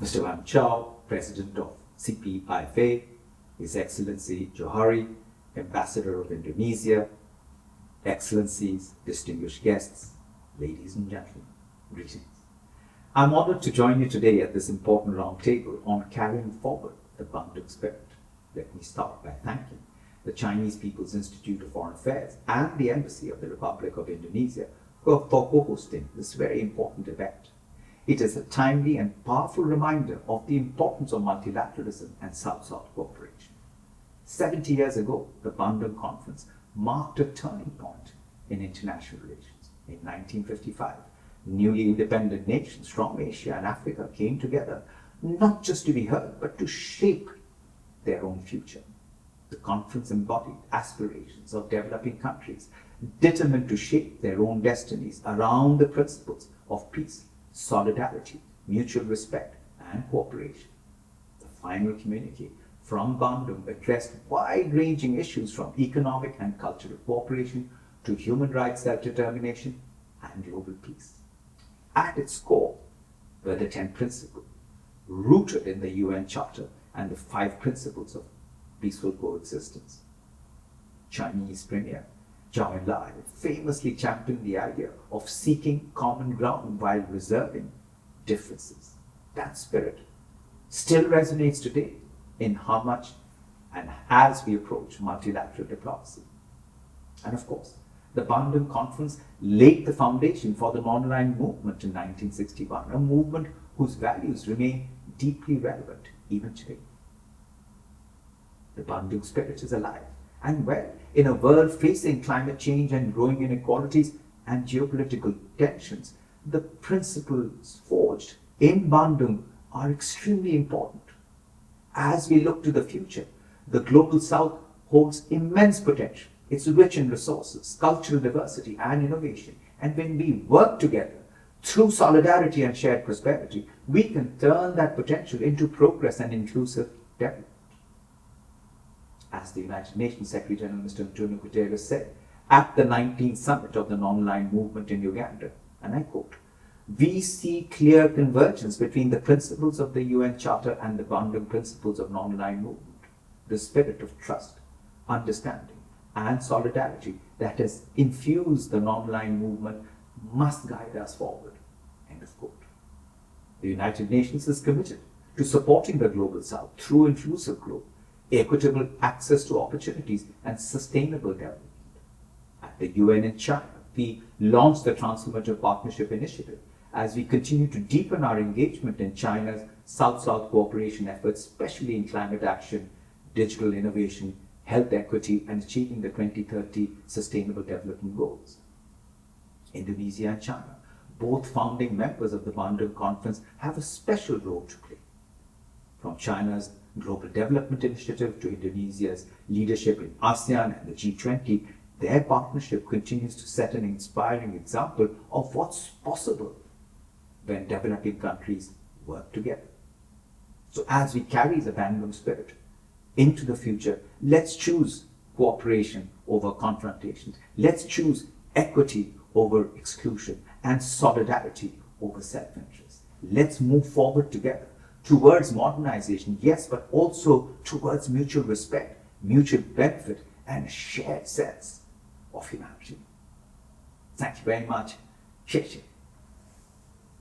Mr. Lam Chow, President of CPIFA, His Excellency Johari, Ambassador of Indonesia, Excellencies, distinguished guests, ladies and gentlemen, greetings. I'm honored to join you today at this important roundtable on carrying forward the Bandung spirit. Let me start by thanking the Chinese People's Institute of Foreign Affairs and the Embassy of the Republic of Indonesia for co-hosting this very important event. It is a timely and powerful reminder of the importance of multilateralism and South-South cooperation. 70 years ago, the Bandung Conference marked a turning point in international relations. In 1955, newly independent nations from Asia and Africa came together, not just to be heard, but to shape their own future. The conference embodied aspirations of developing countries determined to shape their own destinies around the principles of peace, solidarity, mutual respect, and cooperation. The final communique from Bandung addressed wide-ranging issues from economic and cultural cooperation to human rights, self-determination, and global peace. At its core were the 10 principles, rooted in the UN Charter and the 5 principles of peaceful coexistence. Chinese Premier Zhou Enlai famously championed the idea of seeking common ground while reserving differences. That spirit still resonates today in how much and as we approach multilateral diplomacy. And of course, the Bandung Conference laid the foundation for the non-aligned movement in 1961, a movement whose values remain deeply relevant even today. The Bandung spirit is alive and well in a world facing climate change and growing inequalities and geopolitical tensions. The principles forged in Bandung are extremely important. As we look to the future, the Global South holds immense potential. It's rich in resources, cultural diversity, and innovation. And when we work together through solidarity and shared prosperity, we can turn that potential into progress and inclusive development. As the United Nations Secretary General Mr. Antonio Guterres said at the 19th Summit of the Non-Aligned Movement in Uganda, and I quote, "We see clear convergence between the principles of the UN Charter and the Bandung principles of non-aligned movement. The spirit of trust, understanding, and solidarity that has infused the non-aligned movement must guide us forward." End of quote. The United Nations is committed to supporting the Global South through inclusive growth, equitable access to opportunities, and sustainable development. At the UN in China, we launched the Transformative Partnership Initiative as we continue to deepen our engagement in China's South-South cooperation efforts, especially in climate action, digital innovation, health equity, and achieving the 2030 Sustainable Development Goals. Indonesia and China, both founding members of the Bandung Conference, have a special role to play. From China's Global Development Initiative to Indonesia's leadership in ASEAN and the G20, their partnership continues to set an inspiring example of what's possible when developing countries work together. So as we carry the Bandung spirit into the future, let's choose cooperation over confrontation. Let's choose equity over exclusion and solidarity over self-interest. Let's move forward together towards modernization, yes, but also towards mutual respect, mutual benefit, and a shared sense of humanity. Thank you very much. 谢谢。